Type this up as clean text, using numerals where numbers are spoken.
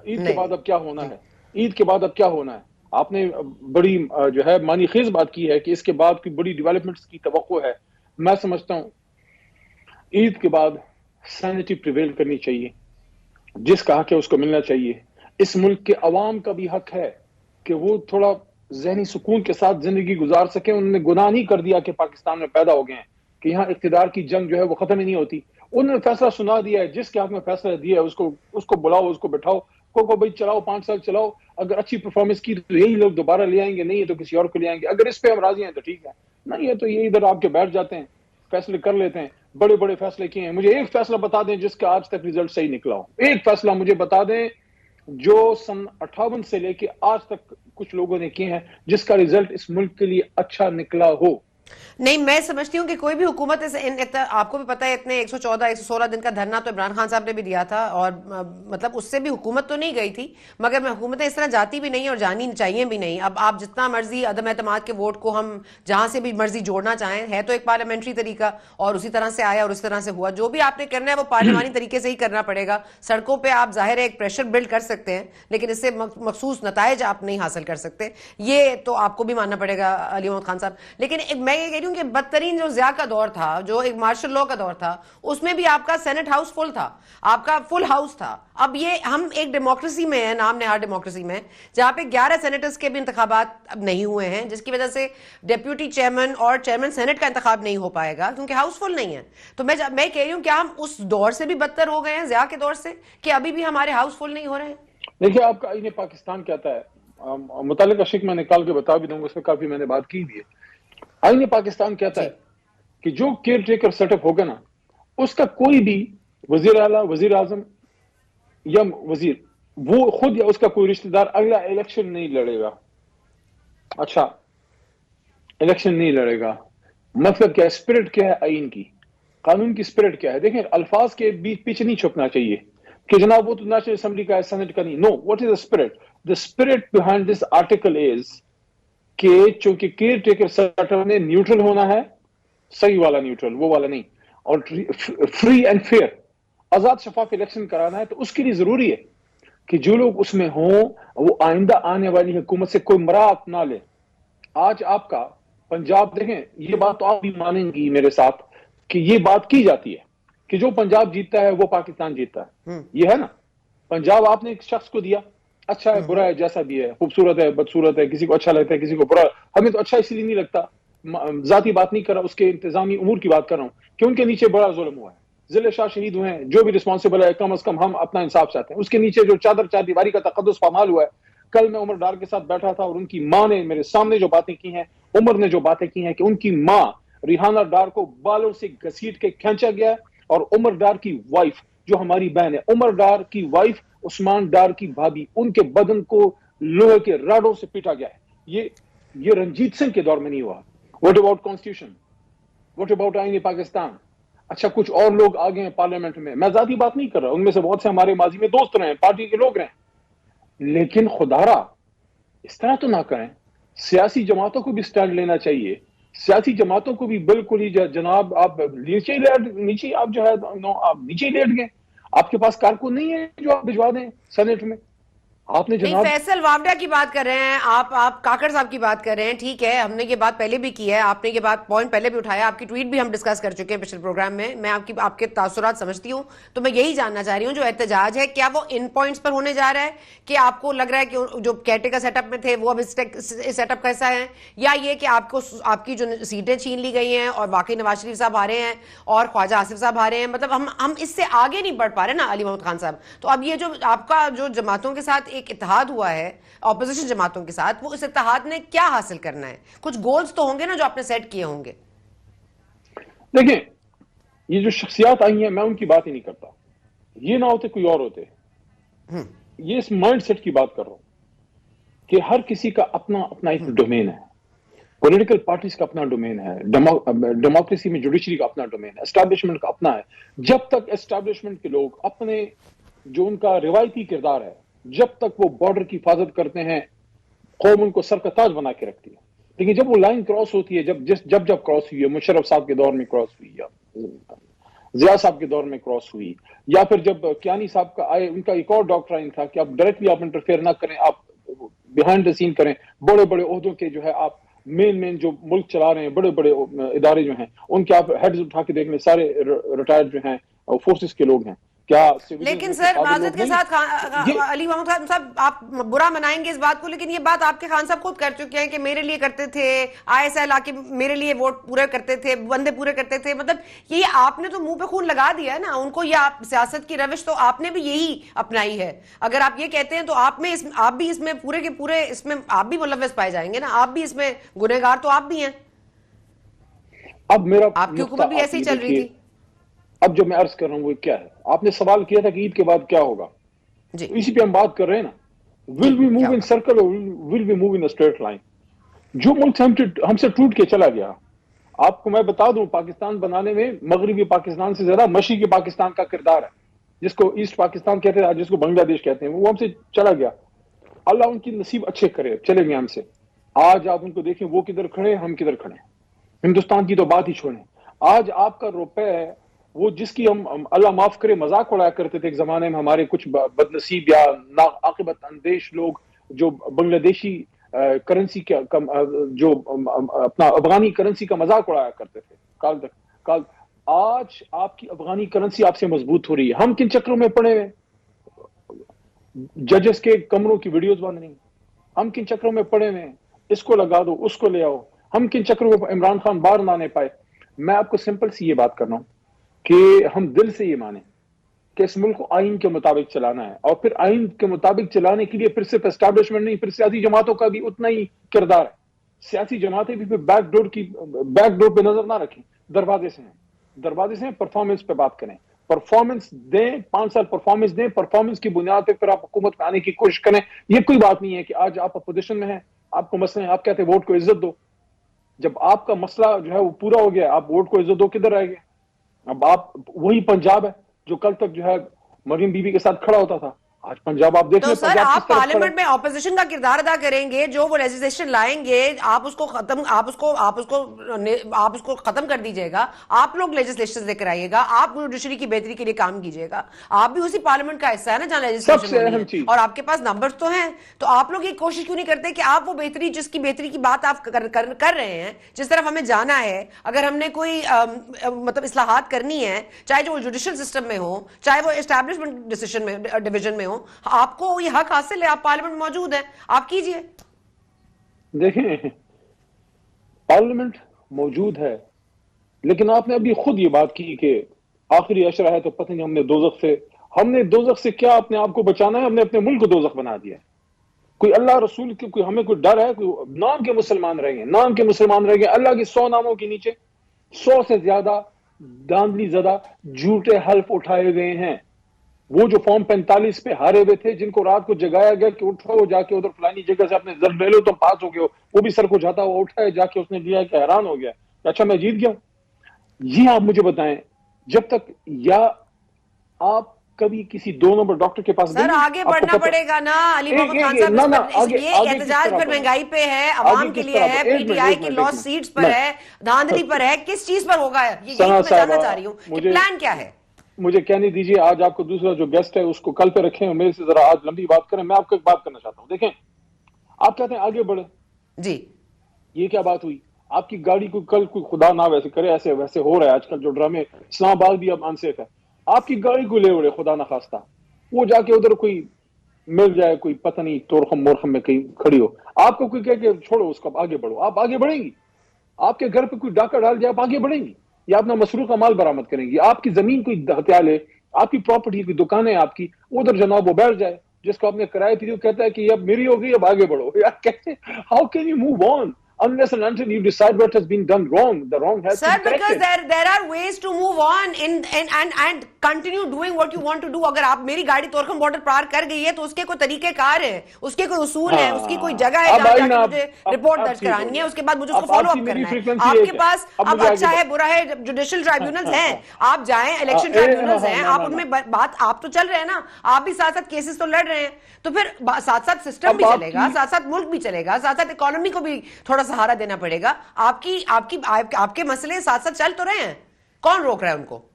عید کے بعد اب کیا ہونا ہے، عید کے بعد اب کیا ہونا ہے. آپ نے بڑی جو ہے معنی خیز بات کی ہے کہ اس کے بعد کی بڑی ڈیولپمنٹس کی توقع ہے. میں سمجھتا ہوں عید کے بعد سینٹی پریویل کرنی چاہیے، جس کا حق ہے اس کو ملنا چاہیے. اس ملک کے عوام کا بھی حق ہے کہ وہ تھوڑا ذہنی سکون کے ساتھ زندگی گزار سکیں. انہوں نے گناہ نہیں کر دیا کہ پاکستان میں پیدا ہو گئے ہیں کہ یہاں اقتدار کی جنگ جو ہے وہ ختم ہی نہیں ہوتی. انہوں نے فیصلہ سنا دیا ہے، جس کے حق میں فیصلہ دیا ہے اس کو بلاؤ، اس کو بٹھاؤ، کو بھائی چلاؤ 5 سال چلاؤ. اگر اچھی پرفارمنس کی تو یہی لوگ دوبارہ لے آئیں گے، نہیں ہے تو کسی اور کو لے آئیں گے. اگر اس پہ ہم راضی ہیں تو ٹھیک ہے، نہیں ہے تو یہ ادھر آپ کے بیٹھ جاتے ہیں، فیصلے کر لیتے ہیں. بڑے بڑے فیصلے کیے ہیں. مجھے ایک فیصلہ بتا دیں جس کا آج تک رزلٹ صحیح نکلا ہو. ایک فیصلہ مجھے بتا دیں جو سن 58 سے لے کے آج تک کچھ لوگوں نے کیے ہیں جس کا رزلٹ اس ملک کے لیے اچھا نکلا ہو. نہیں، میں سمجھتی ہوں کہ کوئی بھی حکومت آپ کو بھی پتا ہے اتنے 114 116 دن کا دھرنا تو عمران خان صاحب نے بھی دیا تھا، اور مطلب اس سے بھی حکومت تو نہیں گئی تھی، مگر حکومتیں اس طرح جاتی بھی نہیں اور جانی چاہیے بھی نہیں. اب آپ جتنا مرضی عدم اعتماد کے ووٹ کو ہم جہاں سے بھی مرضی جوڑنا چاہیں، ہے تو ایک پارلیمنٹری طریقہ اور اسی طرح سے آیا اور اس طرح سے ہوا. جو بھی آپ نے کرنا ہے وہ پارلیمانی طریقے سے ہی کرنا پڑے گا. سڑکوں پہ آپ ظاہر ہے ایک پریشر بلڈ کر سکتے ہیں، لیکن اس سے مخصوص نتائج آپ نہیں حاصل کر سکتے. یہ تو آپ کو بھی ماننا پڑے گا علی محمد خان صاحب. لیکن میں یہ کہہ رہی ہوں کہ بدترین جو ضیاء کا دور تھا، جو ایک مارشل لاء کا دور تھا، اس میں بھی آپ کا سینٹ ہاؤس فل تھا، آپ کا فل ہاؤس تھا. اب یہ ہم ایک ڈیموکریسی میں ہیں، نام نہاد ڈیموکریسی میں، جہاں پہ 11 سینیٹرز کے بھی انتخابات اب نہیں ہوئے ہیں، جس کی وجہ سے ڈیپیوٹی چیئرمین اور چیئرمین سینٹ کا انتخاب نہیں ہو پائے گا کیونکہ ہاؤس فل نہیں ہے. تو میں کہہ رہی ہوں کہ ہم اس دور سے بھی بدتر ہو گئے ہیں، ضیاء کے دور سے، کہ ابھی بھی ہمارے ہاؤس فل نہیں ہو رہے ہیں. دیکھیے آپ کا آئین پاکستان کہتا ہے، متعلقہ شک میں نکال کے بتا بھی دوں گا، اس میں کافی میں نے بات کی بھی ہے. آئین پاکستان کہتا ہے کہ جو کیئر ٹیکر سیٹ اپ ہوگا نا، اس کا کوئی بھی وزیر اعلیٰ، وزیر اعظم یا وزیر، وہ خود یا اس کا کوئی رشتہ دار اگلا الیکشن نہیں لڑے گا. اچھا، الیکشن نہیں لڑے گا مطلب کیا ہے؟ اسپرٹ کیا ہے آئین کی، قانون کی اسپرٹ کیا ہے؟ دیکھیں الفاظ کے بیچ پیچھے نہیں چھپنا چاہیے کہ جناب وہ تو نیشنل اسمبلی کا ہے، سینٹ کا نہیں. No, what is the spirit? The spirit behind this article is کہ چونکہ کیئر ٹیکر سیٹ اپ نے نیوٹرل ہونا ہے، صحیح والا نیوٹرل، وہ والا نہیں، اور فری اینڈ فیئر، آزاد شفاف الیکشن کرانا ہے. تو اس کے لیے ضروری ہے کہ جو لوگ اس میں ہوں وہ آئندہ آنے والی حکومت سے کوئی مراعات نہ لے. آج آپ کا پنجاب دیکھیں، یہ بات تو آپ بھی مانیں گی میرے ساتھ کہ یہ بات کی جاتی ہے کہ جو پنجاب جیتتا ہے وہ پاکستان جیتتا ہے. یہ ہے نا، پنجاب آپ نے ایک شخص کو دیا، اچھا ہے برا ہے جیسا بھی ہے، خوبصورت ہے بدصورت ہے، کسی کو اچھا لگتا ہے کسی کو برا. ہمیں تو اچھا اس لیے نہیں لگتا، ذاتی بات نہیں کر رہا، اس کے انتظامی امور کی بات کر رہا ہوں کہ ان کے نیچے بڑا ظلم ہوا ہے. ضلع شاہ شہید ہوئے ہیں، جو بھی رسپانسبل ہے کم از کم ہم اپنا انصاف چاہتے ہیں. اس کے نیچے جو چار دیواری کا تقدس پامال ہوا ہے. کل میں عمر ڈار کے ساتھ بیٹھا تھا اور ان کی ماں نے میرے سامنے جو باتیں کی ہیں، عمر نے جو باتیں کی ہیں کہ ان کی ماں ریحانہ ڈار کو بالوں سے گھسیٹ کے کھینچا گیا، اور عمر ڈار کی وائف جو ہماری بہن ہے، عمر ڈار کی وائف عثمان ڈار کی بھابھی، ان کے بدن کو لوہے کے راڈوں سے پیٹا گیا ہے. یہ رنجیت سنگھ کے دور میں نہیں ہوا. What about constitution? What about آئین پاکستان؟ اچھا کچھ اور لوگ آگے ہیں پارلیمنٹ میں، میں ذاتی بات نہیں کر رہا، ان میں سے بہت سے ہمارے ماضی میں دوست رہے ہیں، پارٹی کے لوگ رہے ہیں، لیکن خدارا اس طرح تو نہ کریں. سیاسی جماعتوں کو بھی سٹینڈ لینا چاہیے. سیاسی جماعتوں کو بھی بالکل ہی جناب آپ نیچے آپ جو ہے آپ نیچے لیٹ گئے. آپ کے پاس کارکن نہیں ہے جو آپ بھجوا دیں سینٹ میں. آپ نے نہیں، جناب فیصل وابڈا کی بات کر رہے ہیں آپ کاکڑ صاحب کی بات کر رہے ہیں. ٹھیک ہے، ہم نے یہ بات پہلے بھی کی ہے، آپ نے یہ بات پوائنٹ پہلے بھی اٹھایا، آپ کی ٹویٹ بھی ہم ڈسکس کر چکے ہیں پچھلے پروگرام میں. میں آپ کے تاثرات سمجھتی ہوں، تو میں یہی جاننا چاہ رہی ہوں جو احتجاج ہے کیا وہ ان پوائنٹس پر ہونے جا رہا ہے کہ آپ کو لگ رہا ہے کہ جو کیٹیکر سیٹ اپ میں تھے وہ اب اس سیٹ اپ کا حصہ ہیں، یا یہ کہ آپ کی جو سیٹیں چھین لی گئی ہیں اور واقعی نواز شریف صاحب آ رہے ہیں اور خواجہ آصف صاحب آ رہے ہیں. مطلب ہم اس سے آگے نہیں بڑھ پا رہے نا علی محمد خان صاحب. تو اب یہ جو آپ کا جو جماعتوں کے ساتھ ایک اتحاد ہوا ہے اپوزیشن جماعتوں کے ساتھ، وہ اس اتحاد نے کیا حاصل کرنا ہے؟ کچھ گولز تو ہوں گے نا جو آپ نے سیٹ کیے ہوں گے. دیکھیں یہ جو شخصیات آئی ہیں میں ان کی بات ہی نہیں کرتا، یہ نہ ہوتے کوئی اور ہوتے. یہ اس مائنڈ سیٹ کی بات کر رہا ہوں کہ ہر کسی کا اپنا ایک ڈومین ہے. پولیٹیکل پارٹیز کا اپنا ڈومین ہے، ڈیموکریسی میں جوڈیشری کا اپنا ڈومین ہے، اسٹیبلشمنٹ کا اپنا ہے. جب تک اسٹیبلشمنٹ کے لوگ اپنے جو ان کا روایتی کردار ہے، جب تک وہ بارڈر کی حفاظت کرتے ہیں، قوم ان کو سر کا تاج بنا کے رکھتی ہے. لیکن جب وہ لائن کراس ہوتی ہے، جب کراس ہوئی ہے، مشرف صاحب کے دور میں کراس ہوئی ہے، ضیاء صاحب کے دور میں کراس ہوئی, یا پھر جب کیانی صاحب کا آئے, ان کا ایک اور ڈاکٹرائن تھا کہ آپ ڈائریکٹلی آپ انٹرفیئر نہ کریں, آپ بیہائنڈ دا سین کریں. بڑے بڑے عہدوں کے جو ہے آپ مین جو ملک چلا رہے ہیں, بڑے بڑے ادارے جو ہیں ان کے آپ ہیڈز اٹھا کے دیکھ لیں, سارے ریٹائرڈ جو ہیں فورسز کے لوگ ہیں. کیا لیکن سر معذرت کے ساتھ علی محمد خان صاحب, آپ برا منائیں گے اس بات کو, لیکن یہ بات آپ کے خان صاحب خود کر چکے ہیں کہ میرے لیے کرتے تھے, ISL آ کے میرے لیے ووٹ پورے کرتے تھے, بندے پورے کرتے تھے. مطلب یہ آپ نے تو منہ پہ خون لگا دیا ہے نا ان کو. یہ سیاست کی روش تو آپ نے بھی یہی اپنائی ہے. اگر آپ یہ کہتے ہیں تو آپ بھی اس میں پورے کے پورے اس میں آپ بھی ملوث پائے جائیں گے نا, آپ بھی اس میں گنہگار تو آپ بھی ہیں. اب میرا آپ کی حکومت بھی ایسے ہی چل رہی تھی. اب جو میں عرض کر رہا ہوں وہ کیا ہے, آپ نے سوال کیا تھا کہ عید کے بعد کیا ہوگا, اسی پہ ہم بات کر رہے ہیں نا. ول وی موو ان سرکل اور will we move in straight line. جو ملک ہم سے ٹوٹ کے چلا گیا, آپ کو میں بتا دوں پاکستان بنانے میں مغربی پاکستان سے زیادہ مشرقی پاکستان کا کردار ہے, جس کو ایسٹ پاکستان کہتے ہیں, جس کو بنگلہ دیش کہتے ہیں, وہ ہم سے چلا گیا. اللہ ان کی نصیب اچھے کرے, چلے گئے ہم سے. آج آپ ان کو دیکھیں وہ کدھر کھڑے, ہم کدھر کھڑے. ہندوستان کی تو بات ہی چھوڑیں. آج آپ کا روپے ہے وہ جس کی ہم اللہ معاف کرے مذاق اڑایا کرتے تھے ایک زمانے میں, ہمارے کچھ بدنصیب یا ناعاقبت اندیش لوگ جو بنگلہ دیشی کرنسی کا جو اپنا افغانی کرنسی کا مذاق اڑایا کرتے تھے. آج آپ کی افغانی کرنسی آپ سے مضبوط ہو رہی ہے. ہم کن چکروں میں پڑے ہوئے, ججز کے کمروں کی ویڈیوز بن رہی, ہم کن چکروں میں پڑے ہوئے, اس کو لگا دو اس کو لے آؤ. ہم کن چکروں میں عمران خان باہر نہ آنے پائے. میں آپ کو سمپل سی یہ بات کرنا ہوں کہ ہم دل سے یہ مانیں کہ اس ملک کو آئین کے مطابق چلانا ہے, اور پھر آئین کے مطابق چلانے کے لیے پھر صرف اسٹیبلشمنٹ نہیں, پھر سیاسی جماعتوں کا بھی اتنا ہی کردار ہے. سیاسی جماعتیں بھی پھر بیک ڈور پہ نظر نہ رکھیں, دروازے سے ہیں. پرفارمنس پہ بات کریں, پرفارمنس دیں, 5 سال پرفارمنس دیں, پرفارمنس کی بنیاد پہ پھر آپ حکومت میں آنے کی کوشش کریں. یہ کوئی بات نہیں ہے کہ آج آپ اپوزیشن میں ہیں, آپ کو مسئلہ ہے, آپ کہتے ہیں ووٹ کو عزت دو. جب آپ کا مسئلہ جو ہے وہ پورا ہو گیا, آپ ووٹ کو عزت دو کدھر آئے گے؟ اب آپ وہی پنجاب ہے جو کل تک جو ہے مریم بی بی کے ساتھ کھڑا ہوتا تھا. آج پنجاب آپ دیکھ تو لیں سر پنجاب آپ کس طرف کھڑا ہے. پارلیمنٹ میں اپوزیشن کا کردار ادا کریں گے, جو وہ لیجسلیشن لائیں گے آپ اس کو ختم کر دیجئے گا. آپ لوگ لیجسلیشن لے کر آئیے گا, آپ جوڈیشری کی بہتری کے لیے کام کیجئے گا. آپ بھی اسی پارلیمنٹ کا حصہ ہے نا جہاں لیجسلیشن ہونی ہے, اور آپ کے پاس نمبرز تو ہیں. تو آپ لوگ یہ کوشش کیوں نہیں کرتے کہ آپ وہ بہتری, جس کی بہتری کی بات آپ کر رہے ہیں, جس طرف ہمیں جانا ہے, اگر ہم نے کوئی مطلب اصلاحات کرنی ہے, چاہے جو جوڈیشل سسٹم میں ہو, چاہے وہ اسٹیبلشمنٹ ڈویژن میں ہو, آپ کو یہ حق حاصل ہے, آپ پارلیمنٹ میں موجود ہیں, آپ کیجئے. دیکھیں پارلیمنٹ موجود ہے, لیکن آپ نے ابھی خود یہ بات کی کہ آخری اشرہ ہے تو پتہ نہیں ہم نے دوزخ سے کیا اپنے آپ کو بچانا ہے, ہم نے اپنے ملک کو دوزخ بنا دیا ہے. کوئی اللہ رسول کی کوئی ہمیں کوئی ڈر ہے؟ کوئی نام کے مسلمان رہ گئے, اللہ کے 100 ناموں کے نیچے 100 سے زیادہ داندلی زدہ جھوٹے حلف اٹھائے گئے ہیں. وہ جو فارم 45 پہ ہارے ہوئے تھے, جن کو رات کو جگایا گیا کہ اٹھو جا کے ادھر فلانی جگہ سے اپنے رزلٹ لے لو تم پاس ہو گئے ہو, وہ بھی سر کو جاتا ہوا اٹھایا جا کے اس نے لیا کہ حیران ہو گیا کہ اچھا میں جیت گیا. یہ آپ مجھے بتائیں, جب تک یا آپ کبھی کسی 2 نمبر ڈاکٹر کے پاس سر آگے بڑھنا پڑے گا نا علی محمد خان صاحب. یہ احتجاج پھر مہنگائی پہ ہے, عوام کے لیے ہے, پی ٹی آئی کی لاس سیٹس پر ہے, دھاندلی پر ہے, کس چیز پر ہوگا؟ یہ میں جاننا چاہ رہی ہوں کہ پلان کیا ہے. مجھے کہنے دیجئے, آج آپ کو دوسرا جو گیسٹ ہے اس کو کل پہ رکھیں, میرے سے ذرا آج لمبی بات کریں. میں آپ کو ایک بات کرنا چاہتا ہوں. دیکھیں آپ کہتے ہیں آگے بڑھیں, جی یہ کیا بات ہوئی؟ آپ کی گاڑی کو کل کوئی خدا نہ ویسے کرے, ایسے ویسے ہو رہا ہے آج کل جو ڈرامے, اسلام آباد بھی اب انسیف ہے. آپ کی گاڑی کو لے اڑے خدا نہ خواستہ, وہ جا کے ادھر کوئی مل جائے, کوئی پتہ نہیں تورخم مورخم میں کہیں کھڑی ہو, آپ کو کوئی کہے کہ چھوڑو اس کو آگے بڑھو, آپ آگے بڑھیں گی؟ آپ کے گھر پہ کوئی ڈاکہ ڈال جائے آپ آگے بڑھیں گی یا اپنا مسروقہ مال برآمد کریں گی؟ آپ کی زمین کوئی ہتھیار لے, آپ کی پراپرٹی کوئی دکانیں آپ کی, ادھر جناب وہ بیٹھ جائے جس کو آپ نے کرائے پہ, کہتا ہے کہ اب میری ہو گئی اب آگے بڑھو. یار کہتے ہیں how can you move on unless and until you decide what has been done wrong? The wrong has to be corrected. Sir, because there are ways to move on and continue doing what you want to do. اگر آپ میری گاڑی Torkham border پار کر گئی ہے تو اس کے کوئی طریقہ کار ہے, اس کے کوئی اصول ہیں, اس کی کوئی جگہ ہے جہاں جا کے مجھے رپورٹ درج کرانی ہے, اس کے بعد مجھے اس کو فالو اپ کرنا ہے. آپ کے پاس اب اچھا ہے برا ہے جوڈیشل ٹرائبیونلز ہیں, آپ جائیں, الیکشن ٹرائبیونلز ہیں, آپ ان میں بات, آپ تو چل رہے ہیں نا, آپ بھی ساتھ ساتھ کیسز تو لڑ رہے ہیں, تو پھر ساتھ ساتھ سسٹم بھی چلے گا, ساتھ ساتھ ملک بھی چلے گا, ساتھ ساتھ اکانومی کو بھی تھوڑا سہارا دینا پڑے گا. آپ کے مسئلے ساتھ ساتھ چل تو رہے ہیں, کون روک رہا ہے ان کو؟